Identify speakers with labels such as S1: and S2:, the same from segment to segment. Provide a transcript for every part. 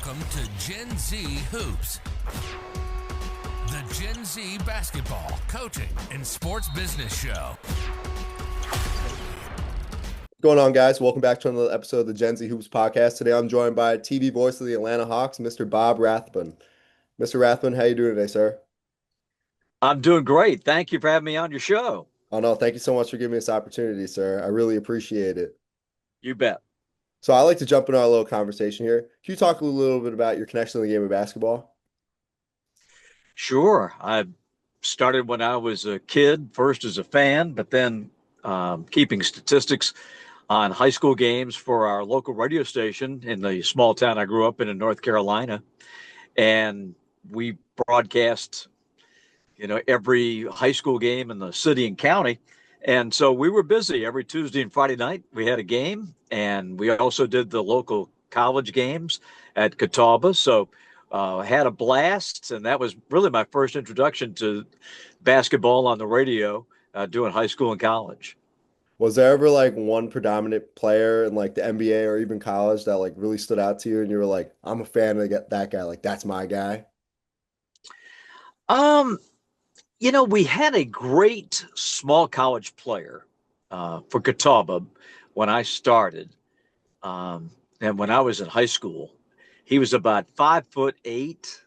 S1: Welcome to Gen Z Hoops, the Gen Z basketball, coaching, and sports business show.
S2: What's going on, guys? Welcome back to another episode of the Gen Z Hoops podcast. Today I'm joined by TV voice of the Atlanta Hawks, Mr. Bob Rathbun. Mr. Rathbun, how you doing today, sir?
S3: I'm doing great. Thank you for having me on your show.
S2: Oh, no, thank you so much for giving me this opportunity, sir. I really appreciate it.
S3: You bet.
S2: So I like to jump into our little conversation here. Can you talk a little bit about your connection to the game of basketball?
S3: Sure. I started when I was a kid, first as a fan, but then keeping statistics on high school games for our local radio station in the small town I grew up in North Carolina. And we broadcast, every high school game in the city and county. And so we were busy every Tuesday and Friday night. We had a game, and we also did the local college games at Catawba. So had a blast, and that was really my first introduction to basketball on the radio, doing high school and college.
S2: Was there ever like one predominant player in like the NBA or even college that like really stood out to you and you were like, I'm a fan of that guy, like that's my guy?
S3: We had a great small college player for Catawba when I started. And when I was in high school, he was about 5'8",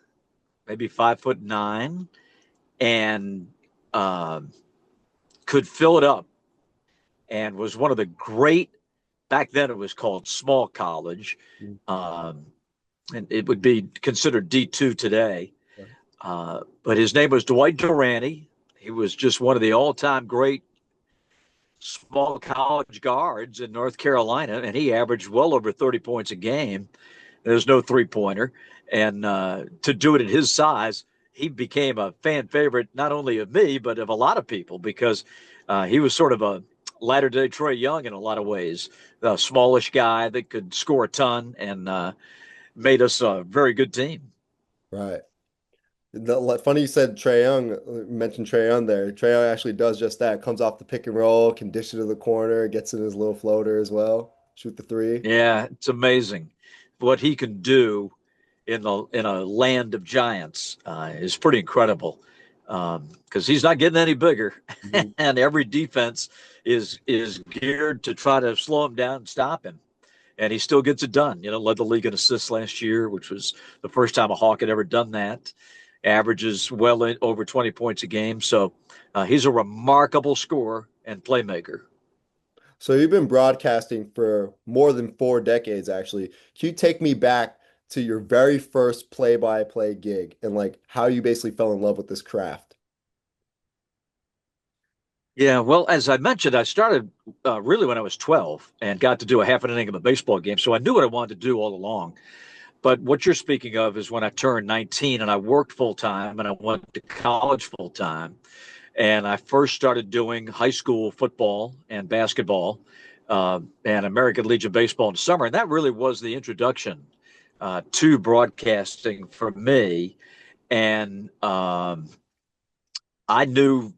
S3: maybe 5'9", and could fill it up, and was one of the great, back then it was called small college, and it would be considered D2 today. But his name was Dwight Durante. He was just one of the all-time great small college guards in North Carolina, and he averaged well over 30 points a game. There's no three-pointer. And to do it at his size, he became a fan favorite not only of me, but of a lot of people, because he was sort of a latter-day Trae Young in a lot of ways, a smallish guy that could score a ton and made us a very good team.
S2: Right. Funny you said Trae Young, mentioned Trae Young there. Trae Young actually does just that. Comes off the pick and roll, can dish it to the corner, gets in his little floater as well, shoot the three.
S3: Yeah, it's amazing what he can do in a land of giants. Is pretty incredible, because he's not getting any bigger, and every defense is geared to try to slow him down and stop him. And he still gets it done. Led the league in assists last year, which was the first time a Hawk had ever done that. Averages well over 20 points a game. So he's a remarkable scorer and playmaker.
S2: So you've been broadcasting for more than 4 decades, actually. Can you take me back to your very first play-by-play gig and like how you basically fell in love with this craft?
S3: Yeah, well, as I mentioned, I started really when I was 12 and got to do a half an inning of a baseball game. So I knew what I wanted to do all along. But what you're speaking of is when I turned 19 and I worked full-time and I went to college full-time. And I first started doing high school football and basketball and American Legion baseball in the summer. And that really was the introduction to broadcasting for me. And I knew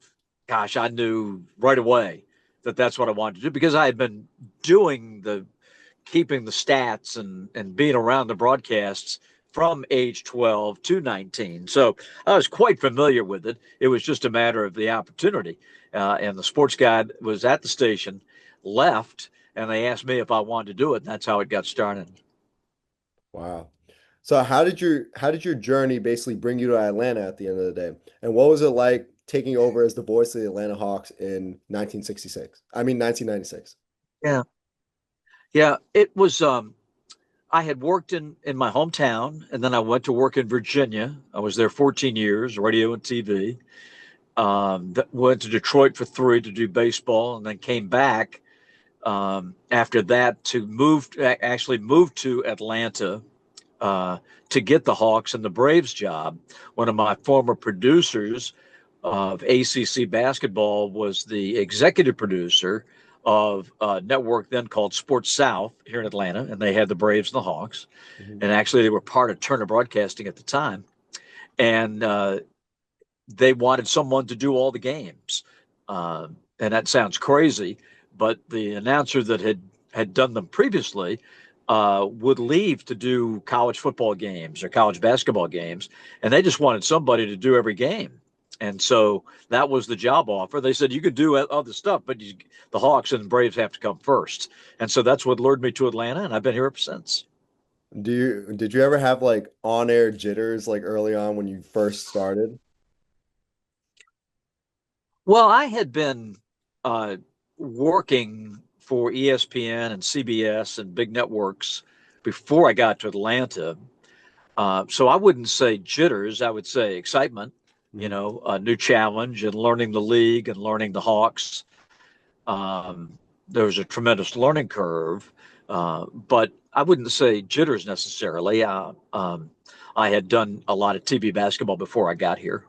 S3: right away that that's what I wanted to do, because I had been doing keeping the stats and being around the broadcasts from age 12 to 19. So I was quite familiar with it. It was just a matter of the opportunity. And the sports guy was at the station, left, and they asked me if I wanted to do it. And that's how it got started.
S2: Wow. So how did your journey basically bring you to Atlanta at the end of the day? And what was it like taking over as the voice of the Atlanta Hawks in 1996?
S3: Yeah, it was, I had worked in my hometown, and then I went to work in Virginia. I was there 14 years, radio and TV. Went to Detroit for 3 to do baseball, and then came back after that to move to Atlanta to get the Hawks and the Braves job. One of my former producers of ACC basketball was the executive producer of a network then called Sports South here in Atlanta, and they had the Braves and the Hawks. And actually they were part of Turner Broadcasting at the time. And they wanted someone to do all the games. And that sounds crazy, but the announcer that had done them previously would leave to do college football games or college basketball games, and they just wanted somebody to do every game. And so that was the job offer. They said you could do other stuff, but the Hawks and Braves have to come first. And so that's what lured me to Atlanta, and I've been here ever since.
S2: Did you ever have like on-air jitters like early on when you first started?
S3: Well, I had been uh, working for ESPN and CBS and big networks before I got to Atlanta. So I wouldn't say jitters, I would say excitement,
S2: Mhm.
S3: a new challenge and learning the league and learning the Hawks. There was a tremendous learning curve, but I wouldn't say jitters necessarily. I had done a lot of TV basketball before I got here.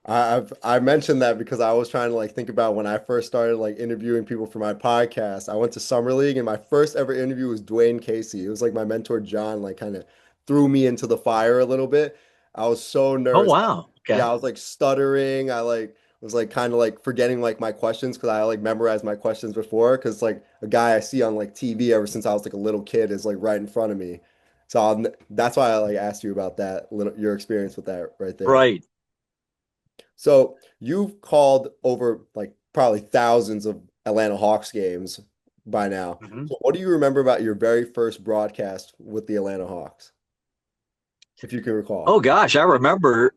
S2: I mentioned that because I was trying to like think about when I first started like interviewing people for my podcast. I went to Summer League and my first ever interview was Dwayne Casey. It was like my mentor John like kind of threw me into the fire a little bit. I was so
S3: Oh,
S2: nervous.
S3: wow.
S2: Yeah,
S3: Okay.
S2: I was like stuttering. I like was like kind of like forgetting like my questions because I like memorized my questions before because like a guy I see on like TV ever since I was like a little kid is like right in front of me. So that's why I like asked you about that little your experience with that right there.
S3: Right.
S2: So you've called over like probably thousands of Atlanta Hawks games by now.
S3: Mhm.
S2: So what do you remember about your very first broadcast with the Atlanta Hawks, if you can
S3: Oh
S2: recall?
S3: gosh, I remember.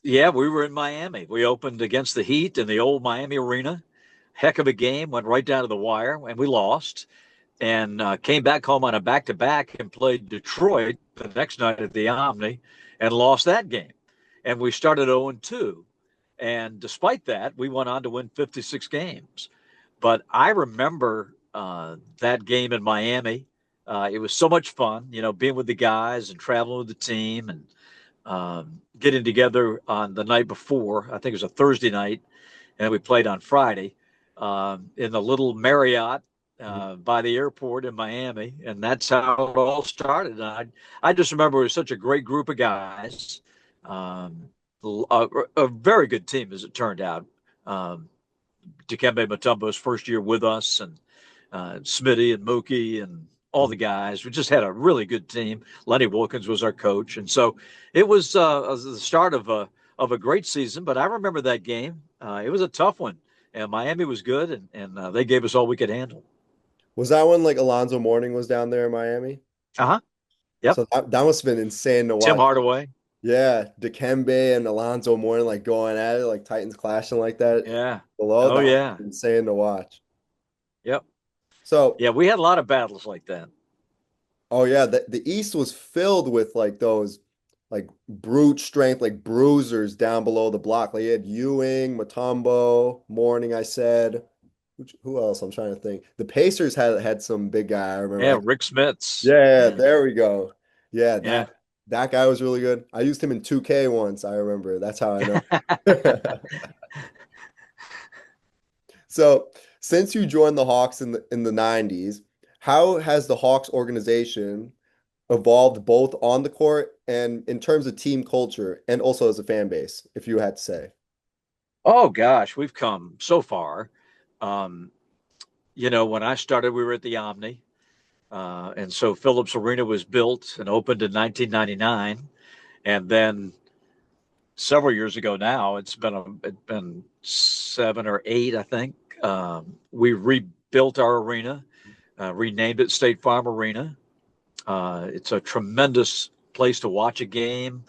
S3: Yeah, we were in Miami. We opened against the Heat in the old Miami Arena. Heck of a game. Went right down to the wire, and we lost. And came back home on a back-to-back and played Detroit the next night at the Omni, and lost that game. And we started 0-2. And despite that, we went on to win 56 games. But I remember that game in Miami. It was so much fun, being with the guys and traveling with the team and getting together on the night before. I think it was a Thursday night, and we played on Friday in the little Marriott
S2: Mhm.
S3: by the airport in Miami, and that's how it all started. And I just remember it was such a great group of guys, um, a very good team as it turned out. Um, Dikembe Mutombo's first year with us, and Smitty and Mookie and all the guys. We just had a really good team. Lenny Wilkins was our coach, and so it was the start of a great season. But I remember that game. It was a tough one, and Miami was good, and they gave us all we could handle.
S2: Was that when like Alonzo Mourning was down there in Miami?
S3: Uh huh. Yep.
S2: So that must have been insane to
S3: Tim
S2: watch.
S3: Hardaway.
S2: Yeah, Dikembe and Alonzo Mourning like going at it, like Titans clashing like that
S3: Yeah.
S2: below.
S3: Oh
S2: That was
S3: yeah.
S2: insane to watch.
S3: Yep.
S2: So
S3: Yeah. We had a lot of battles like that.
S2: oh yeah, the East was filled with like those like brute strength, like bruisers down below the block. Like you had Ewing, Mutombo, Mourning, I said. Who else? I'm trying to think. The Pacers had some big guy, I remember.
S3: Yeah. Rick Smits.
S2: Yeah,
S3: Yeah.
S2: there we go. Yeah,
S3: Yeah.
S2: that guy was really good. I used him in 2K once, I remember. That's how I know. So, since you joined the Hawks in the 90s, how has the Hawks organization evolved both on the court and in terms of team culture and also as a fan base, if you had to say?
S3: Oh gosh, we've come so far. Um, when I started, we were at the Omni. And so Phillips Arena was built and opened in 1999. And then several years ago now, it's been 7 or 8, I think. We rebuilt our arena, renamed it State Farm Arena. It's a tremendous place to watch a game,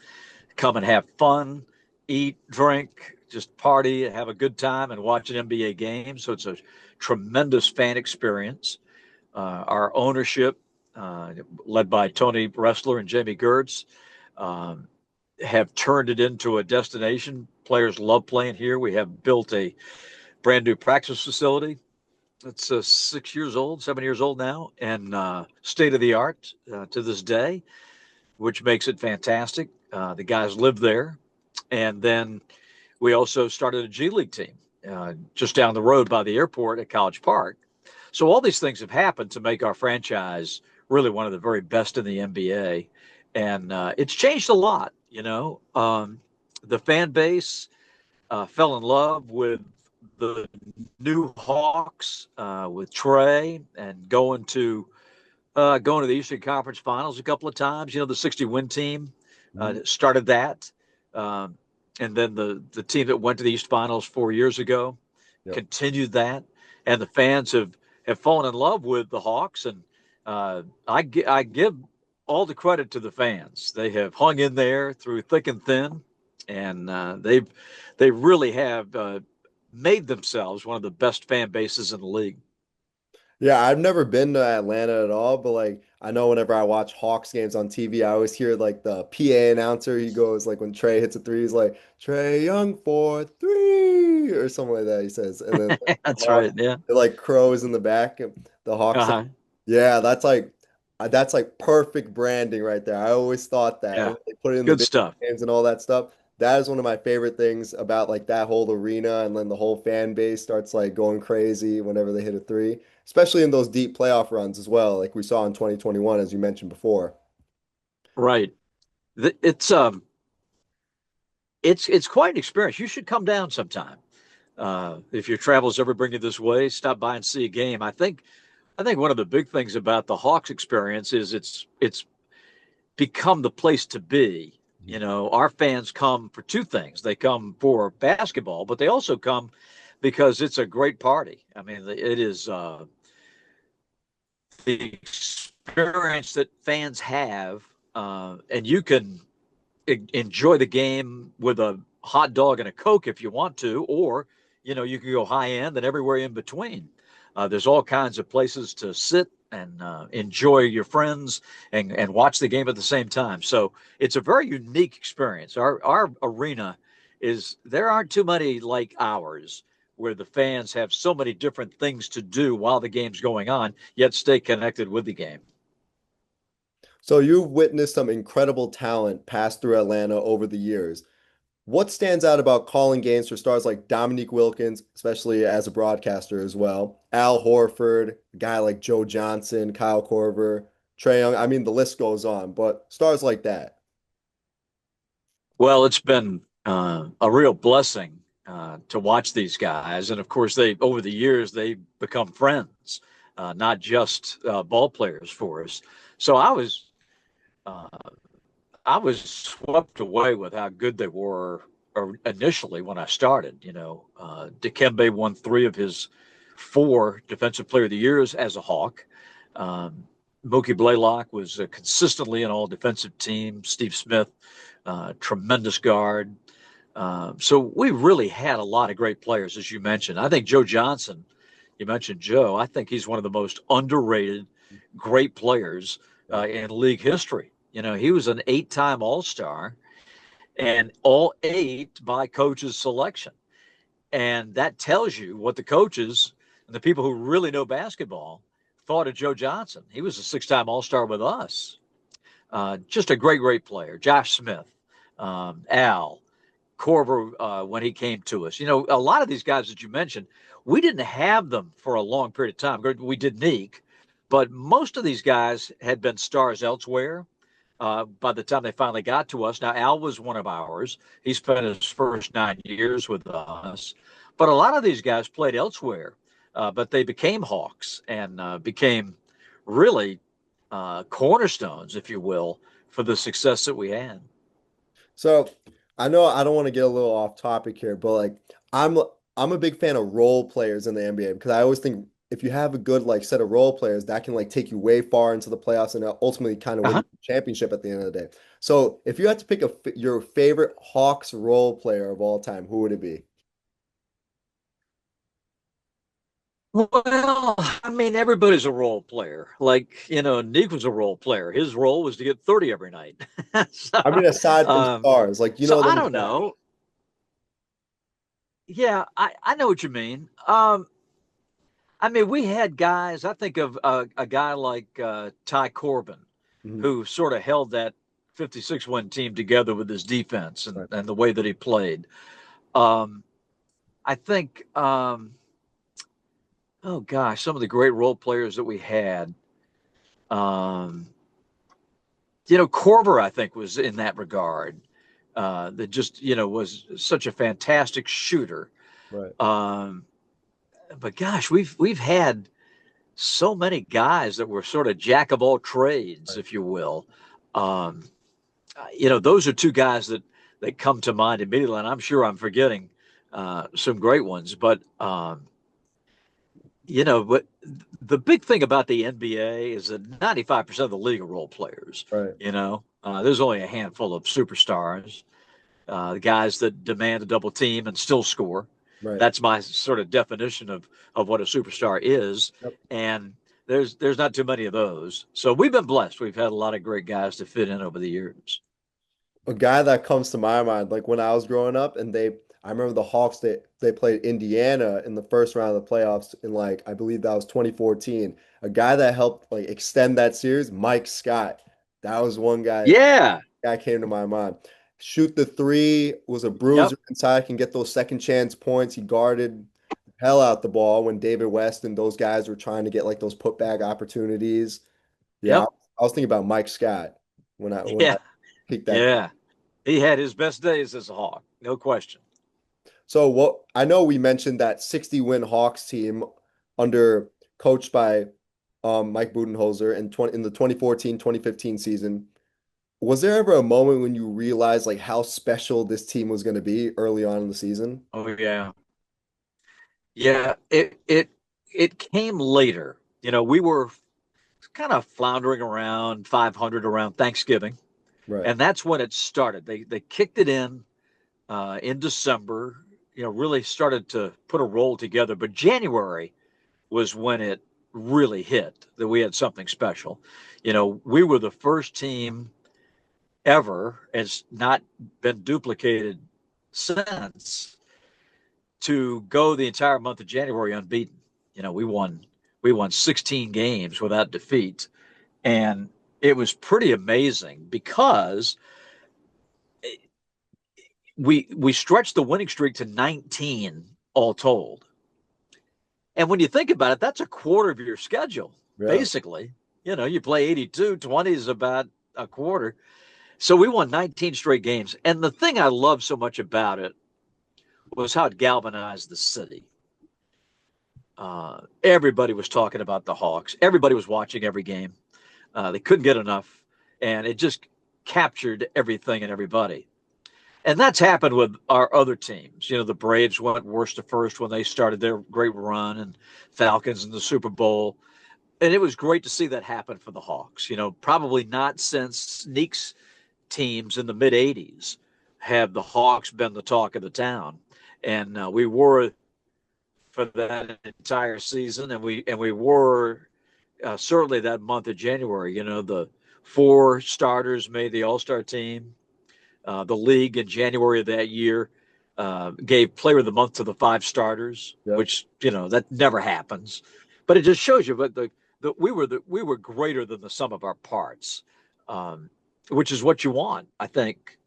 S3: come and have fun, eat, drink, just party, have a good time, and watch an NBA game. So it's a tremendous fan experience. Our ownership, uh, led by Tony Wrestler and Jamie Gertz, um, have turned it into a destination. Players love playing here. We have built a brand new practice facility. It's 6 years old, 7 years old now, and state of the art to this day, which makes it fantastic. The guys live there. And then we also started a G League team just down the road by the airport at College Park. So all these things have happened to make our franchise really one of the very best in the NBA, and it's changed a lot. The fan base fell in love with the new Hawks with Trey and going to going to the Eastern Conference Finals a couple of times. The 60-win team
S2: Mhm.
S3: started that. And then the team that went to the East Finals 4 years ago
S2: Yep.
S3: continued that. And the fans have fallen in love with the Hawks. And I give all the credit to the fans. They have hung in there through thick and thin. And they really have made themselves one of the best fan bases in the league.
S2: Yeah, I've never been to Atlanta at all, but like I know whenever I watch Hawks games on TV, I always hear like the PA announcer. He goes like when Trey hits a three, he's like Trey Young for three or something like that. He says, and then like, the
S3: That's
S2: Hawks,
S3: right. Yeah.
S2: it like crows in the back. And the Hawks,
S3: Uh-huh.
S2: yeah, that's like perfect branding right there. I always thought that, and
S3: Yeah.
S2: when they put it in the
S3: Good
S2: video
S3: stuff.
S2: games and all that stuff. That is one of my favorite things about like that whole arena, and then the whole fan base starts like going crazy whenever they hit a three, especially in those deep playoff runs as well, like we saw in 2021, as you mentioned before.
S3: Right. It's quite an experience. You should come down sometime. If your travels ever bring you this way, stop by and see a game. I think one of the big things about the Hawks experience is it's become the place to be. Our fans come for two things. They come for basketball, but they also come because it's a great party. I mean, it is the experience that fans have, and you can enjoy the game with a hot dog and a Coke if you want to, or you can go high end and everywhere in between. There's all kinds of places to sit and enjoy your friends and watch the game at the same time. So it's a very unique experience. Our arena there aren't too many like ours where the fans have so many different things to do while the game's going on, yet stay connected with the game.
S2: So you've witnessed some incredible talent pass through Atlanta over the years. What stands out about calling games for stars like Dominique Wilkins, especially as a broadcaster as well, Al Horford, a guy like Joe Johnson, Kyle Korver, Trae Young? I mean, the list goes on, but stars like that.
S3: Well, it's been a real blessing to watch these guys, and of course, they over the years they become friends, not just ball players for us. So uh, I was swept away with how good they were initially when I started. Dikembe won 3 of his 4 Defensive Player of the Years as a Hawk. Um, Mookie Blaylock was consistently an all defensive team. Steve Smith, tremendous guard. So we really had a lot of great players, as you mentioned. I think Joe Johnson, you mentioned Joe, I think he's one of the most underrated great players
S2: Yeah.
S3: in league history. He was an 8-time All-Star and all 8 by coaches' selection. And that tells you what the coaches and the people who really know basketball thought of Joe Johnson. He was a 6-time All-Star with us. Just a great, great player. Josh Smith, Al, Korver when he came to us. A lot of these guys that you mentioned, we didn't have them for a long period of time. We did Neek, but most of these guys had been stars elsewhere by the time they finally got to us. Now, Al was one of ours. He spent his first 9 years with us. But a lot of these guys played elsewhere, but they became Hawks and became really cornerstones, if you will, for the success that we had.
S2: So I know I don't want to get a little off topic here, but like I'm I'm a big fan of role players in the NBA because I always think if you have a good like set of role players, that can like take you way far into the playoffs and ultimately kind of win
S3: Uh-huh.
S2: the championship at the end of the day. So if you had to pick your favorite Hawks role player of all time, who would it be?
S3: Well, I mean, everybody's a role player. Like, Nick was a role player. His role was to get 30 every night. so,
S2: I mean, aside from
S3: um,
S2: stars, like you
S3: so
S2: know
S3: I
S2: them
S3: don't
S2: guys.
S3: know. Yeah, I know what you mean. I mean, we had guys, I think of a guy like Ty Corbin,
S2: Mhm.
S3: who sort of held that 56-win team together with his defense
S2: Right.
S3: and the way that he played. Um, I think, oh gosh, some of the great role players that we had. Um, Korver, I think, was in that regard. That just, was such a fantastic shooter.
S2: Right.
S3: Um, but gosh, we've had so many guys that were sort of jack of all trades,
S2: Right.
S3: if you will. Um, those are two guys that come to mind immediately, and I'm sure I'm forgetting some great ones. But the big thing about the NBA is that 95% of the league are role players.
S2: Right.
S3: There's only a handful of superstars, the guys that demand a double team and still score.
S2: Right.
S3: That's my sort of definition of what a superstar is.
S2: Yep.
S3: And there's not too many of those. So we've been blessed. We've had a lot of great guys to fit in over the years.
S2: A guy that comes to my mind, like when I was growing up, and I remember the Hawks, they played Indiana in the first round of the playoffs in like, I believe that was 2014. A guy that helped like extend that series, Mike Scott. That was one
S3: Yeah.
S2: guy came to my mind. Shoot the three, was a
S3: Yep.
S2: bruiser inside, can get those second chance points. He guarded the hell out the ball when David West and those guys were trying to get like those putback opportunities. Yeah,
S3: Yep.
S2: I was thinking about Mike Scott when I
S3: Yeah.
S2: picked that.
S3: Yeah. He had his best days as a Hawk, no question.
S2: So what I know we mentioned that 60-win Hawks team under coached by Mike Budenholzer in the 2014-2015 season. Was there ever a moment when you realized like how special this team was going to be early on in the season?
S3: Oh yeah. Yeah. It came later. We were kind of floundering around 500 around Thanksgiving,
S2: Right.
S3: and that's when it started. They kicked it in December. Really started to put a roll together. But January was when it really hit that we had something special. We were the first team ever, it's not been duplicated since, to go the entire month of January unbeaten. We won 16 games without defeat, and it was pretty amazing because we stretched the winning streak to 19 all told. And when you think about it, that's a quarter of your schedule,
S2: Yeah.
S3: basically. You play 82, 20 is about a quarter. So we won 19 straight games. And the thing I love so much about it was how it galvanized the city. Everybody was talking about the Hawks. Everybody was watching every game. They couldn't get enough. And it just captured everything and everybody. And that's happened with our other teams. The Braves went worst to first when they started their great run, and Falcons in the Super Bowl. And it was great to see that happen for the Hawks. Probably not since Neek's teams in the mid 80s have the Hawks been the talk of the town. And we were for that entire season, and we were certainly that month of January. The four starters made the All-Star team. The league in January of that year gave Player of the Month to the five starters,
S2: Yep.
S3: which that never happens. But it just shows you, but we were greater than the sum of our parts, which is what you want. I think,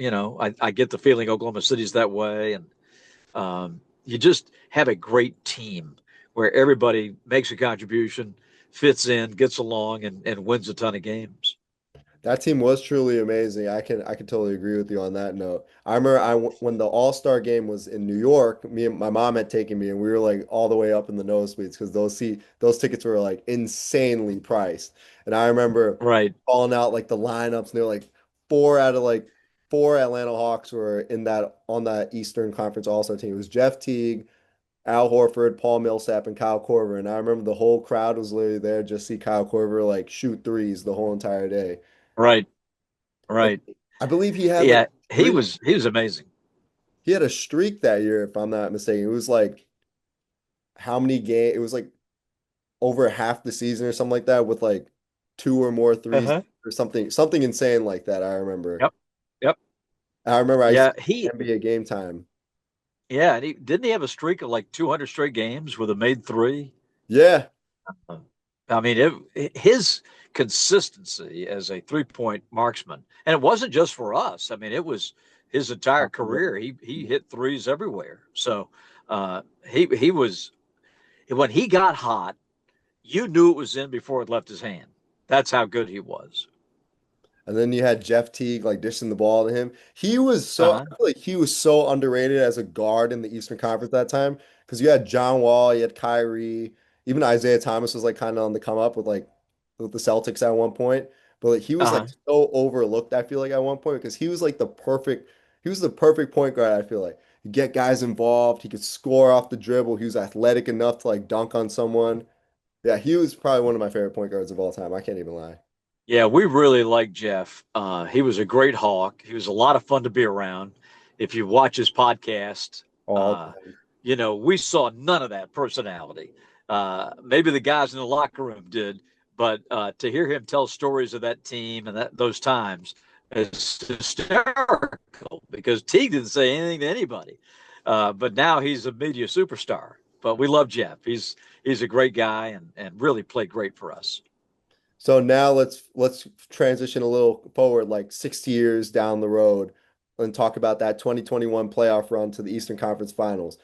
S3: I get the feeling Oklahoma City's that way, and you just have a great team where everybody makes a contribution, fits in, gets along, and wins a ton of games.
S2: That team was truly amazing. I can totally agree with you on that note. I remember when the All-Star game was in New York, me and my mom had taken me and we were like all the way up in the nosebleeds because those tickets were like insanely priced. And I remember
S3: Right.
S2: calling out like the lineups and they're like four out of like four Atlanta Hawks were in that on that Eastern Conference All-Star team. It was Jeff Teague, Al Horford, Paul Millsap, and Kyle Korver. And I remember the whole crowd was literally there just to see Kyle Korver like shoot threes the whole entire day.
S3: Right.
S2: And
S3: Right.
S2: I believe he had like
S3: Yeah,
S2: a
S3: he
S2: streak.
S3: was he was amazing.
S2: He had a streak that year, if I'm not mistaken. It was like how many game? It was like over half the season or something like that, with like two or more threes
S3: Uh-huh.
S2: or something insane like that. I remember.
S3: Yep. Yep.
S2: I remember I used
S3: Yeah,
S2: to NBA Game Time.
S3: and he didn't he have a streak of like 200 straight games with a made three.
S2: Yeah,
S3: Uh, I mean, his consistency as a 3-point marksman, and it wasn't just for us. I mean, it was his entire career. He hit threes everywhere. So he was, when he got hot, you knew it was in before it left his hand. That's how good he was.
S2: and then you had Jeff Teague like dishing the ball to him. I
S3: Uh-huh.
S2: feel like he was so underrated as a guard in the Eastern Conference that time because you had John Wall, you had Kyrie, even Isaiah Thomas was like kind of on the come up with the Celtics at one point, but like, he was like
S3: Uh-huh.
S2: so overlooked, I feel like at one point because he was the perfect point guard, I feel like. You get guys involved, he could score off the dribble, he was athletic enough to like dunk on someone. Yeah, he was probably one of my favorite point guards of all time. I can't even lie.
S3: Yeah, we really liked Jeff. He was a great Hawk. He was a lot of fun to be around. If you watch his podcast,
S2: All
S3: uh, we saw none of that personality. Maybe the guys in the locker room did, but to hear him tell stories of that team and those times is hysterical because Teague didn't say anything to anybody. But now he's a media superstar. But we love Jeff. He's a great guy and really played great for us.
S2: So now let's transition a little forward, like 6 years down the road, and talk about that 2021 playoff run to the Eastern Conference Finals.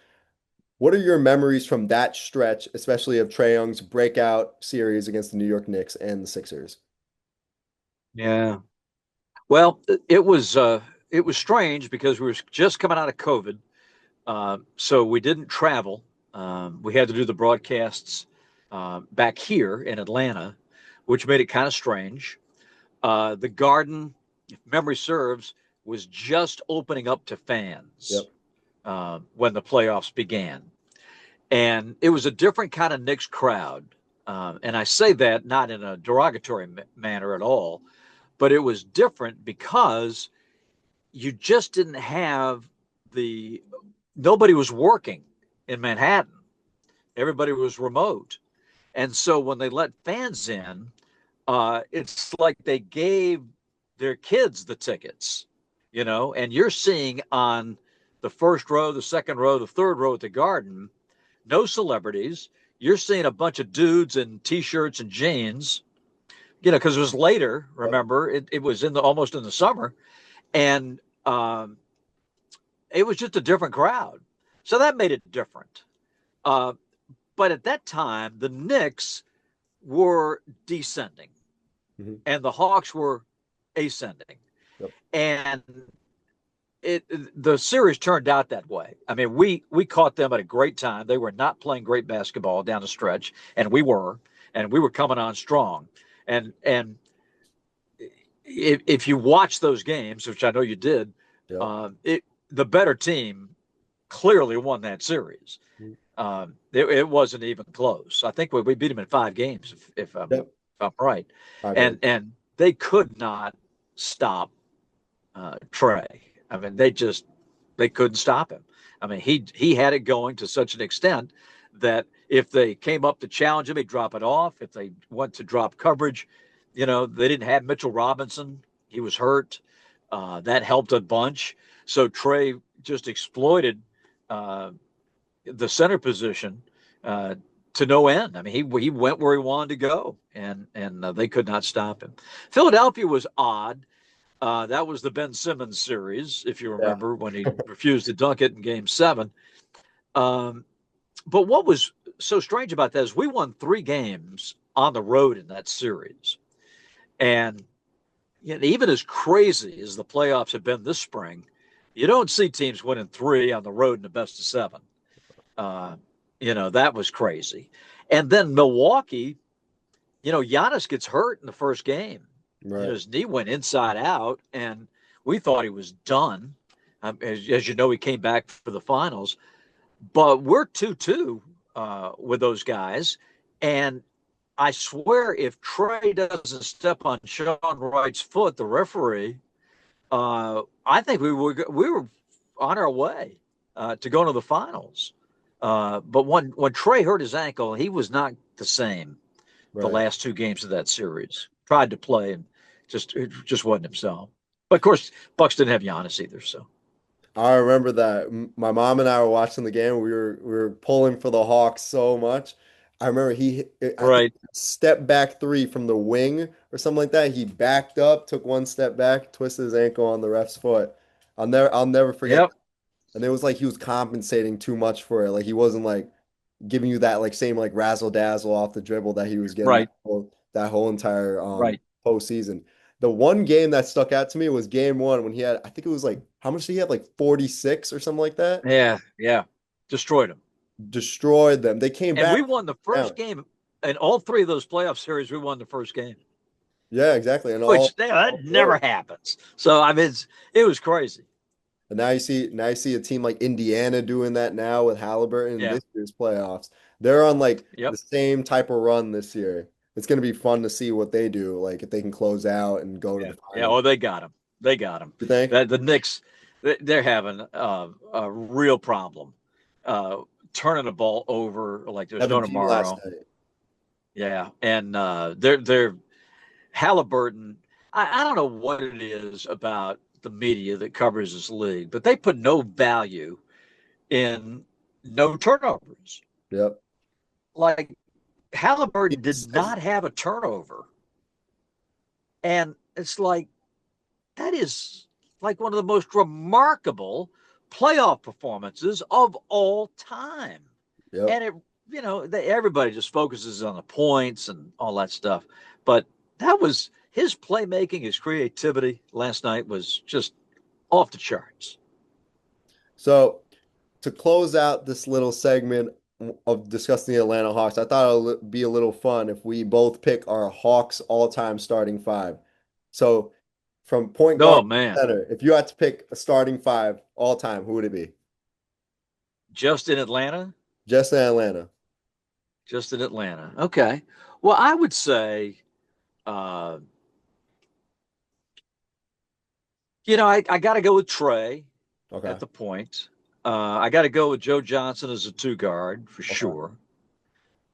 S2: What are your memories from that stretch, especially of Trae Young's breakout series against the New York Knicks and the Sixers?
S3: Yeah. Well, it was strange because we were just coming out of COVID, so we didn't travel. We had to do the broadcasts back here in Atlanta, which made it kind of strange. The Garden, if memory serves, was just opening up to fans
S2: Yep.
S3: when the playoffs began, and it was a different kind of Knicks crowd. And I say that not in a derogatory manner at all, but it was different because you just didn't have the nobody was working in Manhattan. Everybody was remote. And so when they let fans in, it's like they gave their kids the tickets, and you're seeing on the first row, the second row, the third row at the Garden, no celebrities. You're seeing a bunch of dudes in t-shirts and jeans, because it was later.
S2: Yep.
S3: Remember, it was almost in the summer, and um, it was just a different crowd. So that made it different. Uh, but at that time, the Knicks were descending
S2: Mhm.
S3: and the Hawks were ascending.
S2: Yep.
S3: And the series turned out that way. I mean, we caught them at a great time. They were not playing great basketball down the stretch, and we were coming on strong. And if you watch those games, which I know you did,
S2: Yep.
S3: the better team clearly won that series.
S2: Mhm.
S3: It wasn't even close. I think we beat them in 5 games,
S2: Yep.
S3: if I'm right,
S2: I agree.
S3: and they could not stop Trae. I mean, they couldn't stop him. I mean, he had it going to such an extent that if they came up to challenge him, he'd drop it off. If they went to drop coverage, they didn't have Mitchell Robinson. He was hurt. That helped a bunch. So Trae just exploited uh, the center position to no end. I mean, he went where he wanted to go, and they could not stop him. Philadelphia was odd. That was the Ben Simmons series, if you
S2: Yeah.
S3: remember, when he refused to dunk it in Game 7. Um, but what was so strange about that is we won 3 games on the road in that series, and even as crazy as the playoffs have been this spring, you don't see teams winning 3 on the road in the best of 7. Uh, that was crazy. And then Milwaukee, Giannis gets hurt in the first game.
S2: Right.
S3: His knee went inside out, and we thought he was done. As you know, he came back for the finals, but we're 2-2 with those guys. And I swear, if Trae doesn't step on Sean Wright's foot, the referee, I think we were on our way to going to the finals. But when Trae hurt his ankle, he was not the same the
S2: Right.
S3: last 2 games of that series. Tried to play and it just wasn't himself. But of course, Bucks didn't have Giannis either. So
S2: I remember that my mom and I were watching the game. We were pulling for the Hawks so much. I remember I think
S3: right,
S2: step back three from the wing or something like that. He backed up, took one step back, twisted his ankle on the ref's foot. I'll never forget.
S3: yep,
S2: And it was like he was compensating too much for it. Like he wasn't like giving you that like same like razzle dazzle off the dribble that he was getting
S3: right,
S2: that whole entire
S3: right.
S2: postseason. The one game that stuck out to me was game one when he had, I think it was like, how much did he have? Like 46 or something like that?
S3: Yeah, yeah, destroyed him.
S2: destroyed them. They came
S3: And
S2: back
S3: we won the first game. In all three of those playoff series, we won the first game.
S2: Yeah, exactly. And
S3: Which that never happens. So I mean, it was crazy.
S2: And now you see a team like Indiana doing that now with Halliburton in
S3: Yeah.
S2: this year's playoffs. They're on like
S3: Yep.
S2: the same type of run this year. It's going to be fun to see what they do, like if they can close out and go to the final.
S3: Yeah. Oh, they got him. They got him.
S2: You think?
S3: The Knicks, they're having a real problem turning the ball over like there's no
S2: 17 last
S3: tomorrow.
S2: night.
S3: Yeah, and they're Halliburton. I don't know what it is about the media that covers this league, but they put no value in no turnovers.
S2: Yep.
S3: Like Halliburton did not have a turnover. And it's like that is like one of the most remarkable playoff performances of all time.
S2: Yep.
S3: And everybody just focuses on the points and all that stuff. But that was his playmaking, his creativity last night was just off the charts.
S2: So to close out this little segment of discussing the Atlanta Hawks, I thought it would be a little fun if we both pick our Hawks all-time starting five. So from point guard to center, if you had to pick a starting five all time, who would it be?
S3: Just in Atlanta?
S2: Just in Atlanta.
S3: Just in Atlanta. Okay. Well, I would say, I got to go with Trey at the point. I got to go with Joe Johnson as a two guard for sure.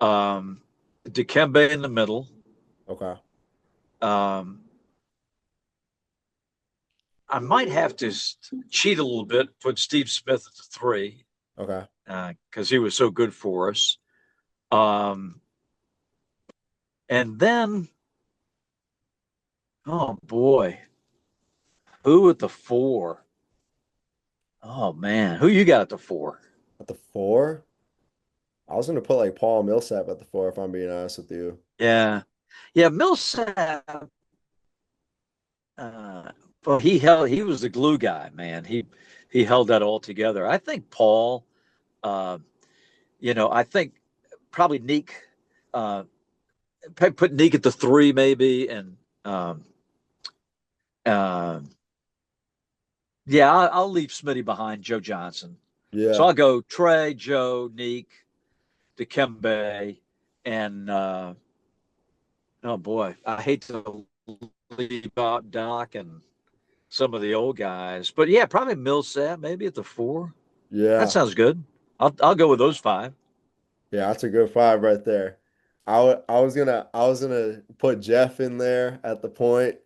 S3: Dikembe in the middle.
S2: Okay.
S3: I might have to cheat a little bit, put Steve Smith at the three.
S2: Okay.
S3: Because he was so good for us. And then, oh boy, who at the four? Oh man, who you got at the four?
S2: At the four? I was gonna put like Paul Millsap at the four, if I'm being honest with you.
S3: Yeah, Millsap. Well, he was the glue guy, man. He held that all together. I think Paul. I think probably Neek. Put Neek at the three maybe, and I'll leave Smitty behind Joe Johnson.
S2: Yeah.
S3: So I'll go Trey, Joe, Neek, Dikembe, and oh boy, I hate to leave out Doc and some of the old guys, but yeah, probably Millsap maybe at the four.
S2: Yeah.
S3: That sounds good. I'll go with those five.
S2: Yeah, that's a good five right there. I was gonna put Jeff in there at the point.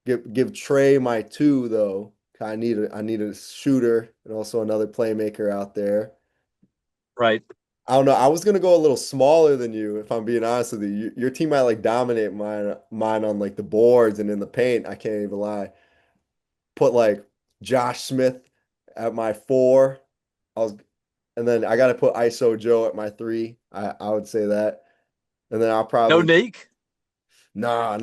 S2: Give Trey my two though. I need a shooter and also another playmaker out there.
S3: Right.
S2: I don't know. I was gonna go a little smaller than you, if I'm being honest with you. Your team might like dominate mine on like the boards and in the paint. I can't even lie. Put like Josh Smith at my four. And then I gotta put ISO Joe at my three. I would say that. And then I'll probably
S3: no Neek.
S2: No, I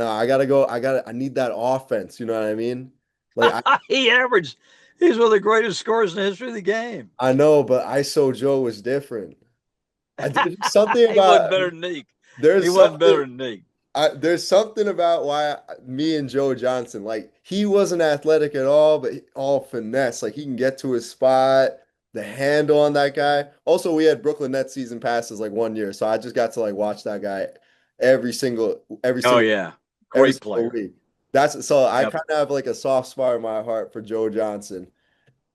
S2: need that offense. You know what I mean? Like
S3: he's one of the greatest scorers in the history of the game.
S2: I know, but ISO Joe was different. There's something about
S3: he wasn't better than Neek. He wasn't better than Neek.
S2: There's something about why me and Joe Johnson, like he wasn't athletic at all, but all finesse. Like he can get to his spot, the handle on that guy. Also, we had Brooklyn Nets season passes like 1 year, so I just got to like watch that guy every single
S3: Oh yeah, great player.
S2: week. I kind of have like a soft spot in my heart for Joe Johnson.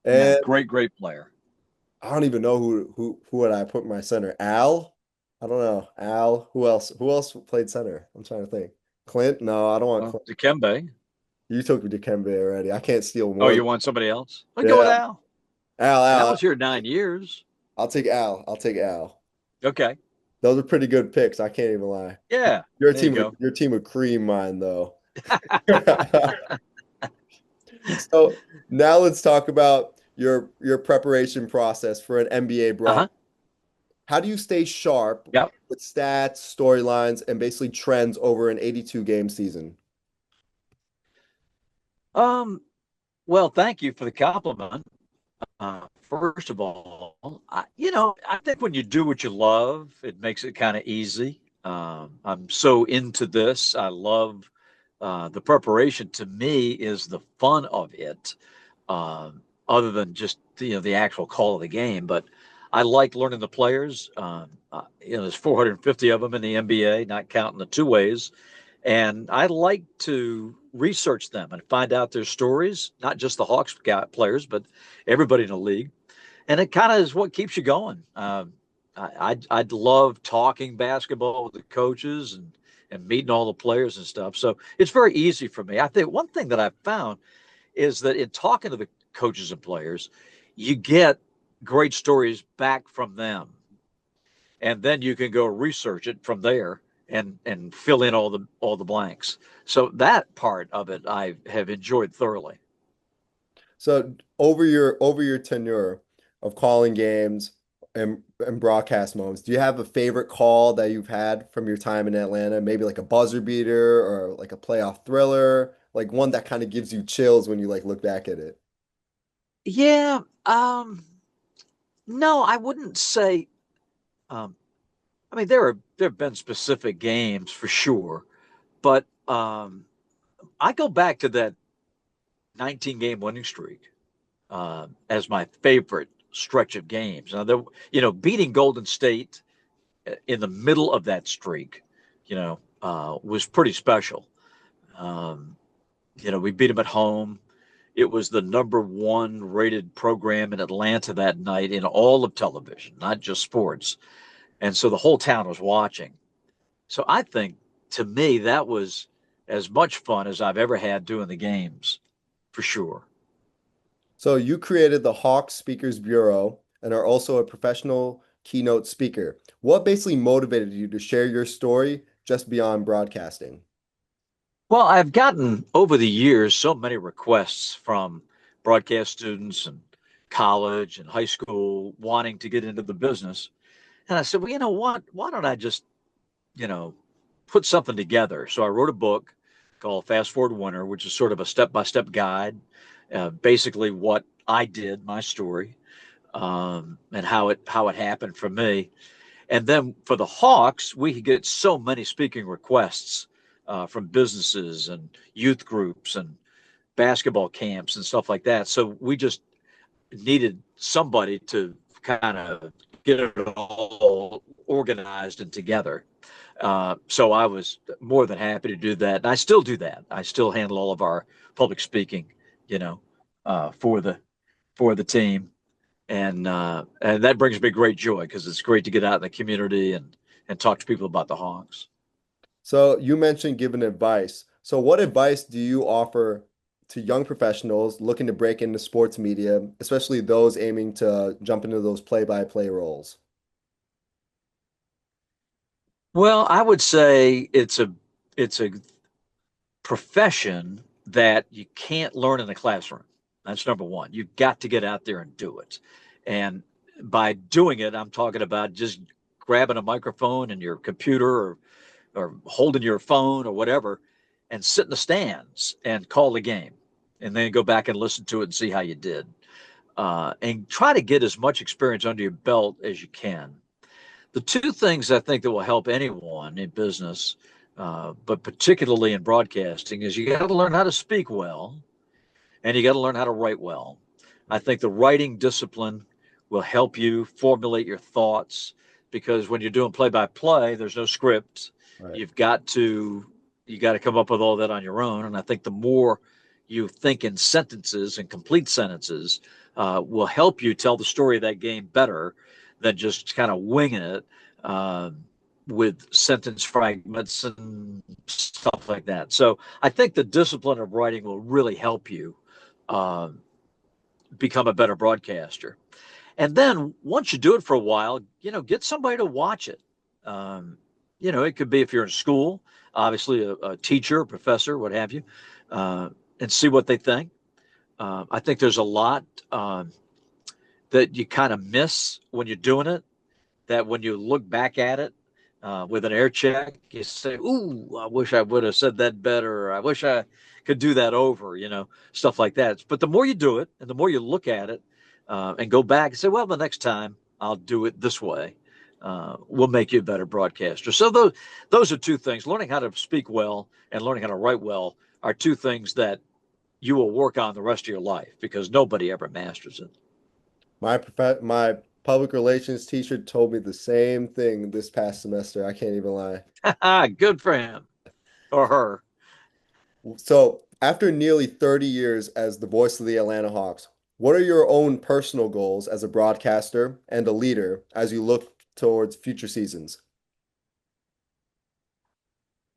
S2: And
S3: great player.
S2: I don't even know who would I put in my center. Al? I don't know. Al. Who else? Who else played center? I'm trying to think. Clint? No, I don't want Clint.
S3: Dikembe.
S2: You took Dikembe already. I can't steal more.
S3: Oh, you want somebody else? I'll go with Al.
S2: Al
S3: was here 9 years.
S2: I'll take Al.
S3: Okay.
S2: Those are pretty good picks. I can't even lie.
S3: Yeah.
S2: Your team would cream mine though. So now let's talk about your preparation process for an NBA broadcast. How do you stay sharp with stats, storylines, and basically trends over an 82-game season?
S3: Well, thank you for the compliment. First of all, I think when you do what you love, it makes it kind of easy. I'm so into this. I love the preparation. To me, is the fun of it, other than just the actual call of the game. But I like learning the players. There's 450 of them in the NBA, not counting the two ways, and I like to research them and find out their stories, not just the Hawks players, but everybody in the league. And it kind of is what keeps you going. I'd love talking basketball with the coaches and meeting all the players and stuff. So it's very easy for me. I think one thing that I've found is that in talking to the coaches and players, you get great stories back from them, and then you can go research it from there and fill in all the blanks. So that part of it I have enjoyed thoroughly.
S2: So over your tenure of calling games and broadcast moments, do you have a favorite call that you've had from your time in Atlanta? Maybe like a buzzer beater or like a playoff thriller, like one that kind of gives you chills when you like look back at it.
S3: Yeah. No, I wouldn't say. Um, I mean, there have been specific games for sure, but I go back to that 19 game winning streak as my favorite stretch of games. Now, beating Golden State in the middle of that streak, was pretty special. Um, we beat them at home. It was the number one rated program in Atlanta that night in all of television, not just sports. And so the whole town was watching. So I think to me, that was as much fun as I've ever had doing the games, for sure.
S2: So you created the Hawks Speakers Bureau and are also a professional keynote speaker. What basically motivated you to share your story just beyond broadcasting?
S3: Well, I've gotten over the years so many requests from broadcast students and college and high school wanting to get into the business. And I said, well, you know what? Why don't I just, you know, put something together? So I wrote a book called Fast Forward Winter, which is sort of a step-by-step guide, basically what I did, my story, and how it happened for me. And then for the Hawks, we get so many speaking requests from businesses and youth groups and basketball camps and stuff like that. So we just needed somebody to kind of get it all organized and together. So I was more than happy to do that, and I still do that. I still handle all of our public speaking, you know, for the team, and that brings me great joy because it's great to get out in the community and talk to people about the Hawks.
S2: So you mentioned giving advice. So what advice do you offer to young professionals looking to break into sports media, especially those aiming to jump into those play-by-play roles?
S3: Well, I would say it's a profession that you can't learn in the classroom. That's number one. You've got to get out there and do it. And by doing it, I'm talking about just grabbing a microphone and your computer or holding your phone or whatever and sit in the stands and call the game and then go back and listen to it and see how you did. And try to get as much experience under your belt as you can. The two things I think that will help anyone in business, but particularly in broadcasting, is you got to learn how to speak well and you got to learn how to write well. I think the writing discipline will help you formulate your thoughts because when you're doing play by play, there's no script.
S2: Right.
S3: You got to come up with all that on your own. And I think the more you think in sentences and complete sentences will help you tell the story of that game better than just kind of winging it with sentence fragments and stuff like that. So I think the discipline of writing will really help you uh, become a better broadcaster. And then once you do it for a while, get somebody to watch it. It could be if you're in school, obviously a teacher, a professor, what have you, and see what they think. I think there's a lot that you kind of miss when you're doing it, that when you look back at it with an air check, you say, ooh, I wish I would have said that better. Or, I wish I could do that over, stuff like that. But the more you do it and the more you look at it, and go back and say, well, the next time I'll do it this way. Will make you a better broadcaster. So those are two things. Learning how to speak well and learning how to write well are two things that you will work on the rest of your life because nobody ever masters it.
S2: My public relations teacher told me the same thing this past semester. I can't even lie.
S3: Good for him or her.
S2: So, after nearly 30 years as the voice of the Atlanta Hawks, what are your own personal goals as a broadcaster and a leader as you look towards future seasons?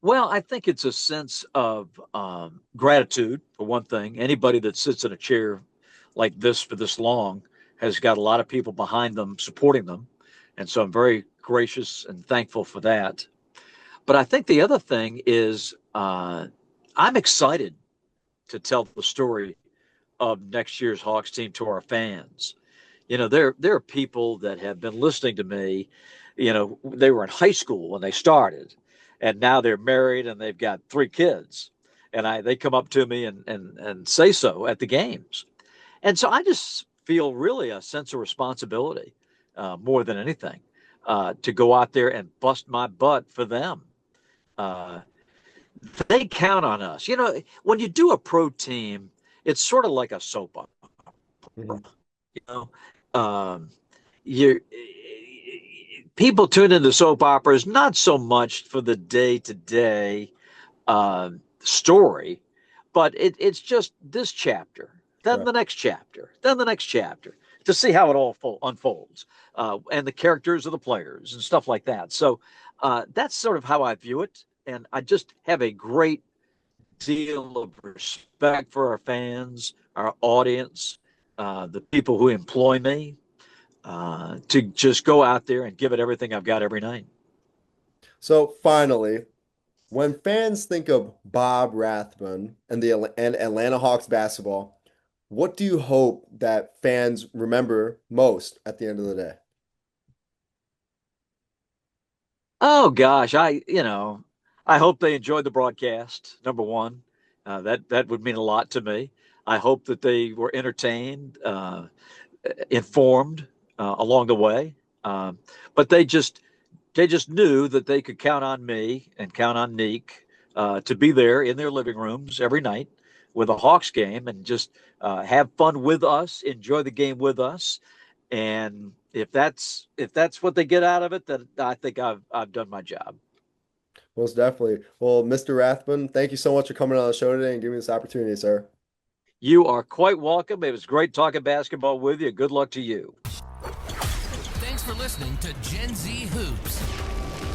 S3: Well, I think it's a sense of gratitude, for one thing. Anybody that sits in a chair like this for this long has got a lot of people behind them supporting them. And so I'm very gracious and thankful for that. But I think the other thing is I'm excited to tell the story of next year's Hawks team to our fans. You know, there are people that have been listening to me. You know, they were in high school when they started, and now they're married and they've got 3 kids. And they come up to me and say so at the games. And so I just feel really a sense of responsibility more than anything to go out there and bust my butt for them. They count on us. You know, when you do a pro team, it's sort of like a soap opera.
S2: Mhm.
S3: You know, you people tune into soap operas not so much for the day-to-day story, but it's just this chapter, then the next chapter, then the next chapter, to see how it all unfolds, and the characters of the players and stuff like that. So that's sort of how I view it, and I just have a great deal of respect for our fans, our audience, the people who employ me, to just go out there and give it everything I've got every night.
S2: So finally, when fans think of Bob Rathbun and Atlanta Hawks basketball, what do you hope that fans remember most at the end of the day?
S3: Oh gosh, I hope they enjoyed the broadcast. Number one, that would mean a lot to me. I hope that they were entertained, informed along the way, but they just knew that they could count on me and count on Neek to be there in their living rooms every night with a Hawks game and just have fun with us, enjoy the game with us. And if that's what they get out of it, then I think I've done my job.
S2: Most definitely. Well, Mr. Rathbun, thank you so much for coming on the show today and giving me this opportunity, sir.
S3: You are quite welcome. It was great talking basketball with you. Good luck to you.
S1: Thanks for listening to Gen Z Hoops.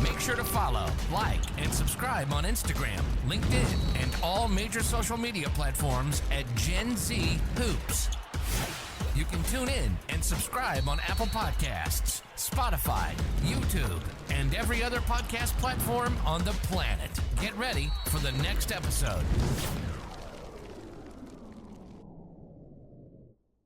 S1: Make sure to follow, like, and subscribe on Instagram, LinkedIn, and all major social media platforms at Gen Z Hoops. You can tune in and subscribe on Apple Podcasts, Spotify, YouTube, and every other podcast platform on the planet. Get ready for the next episode.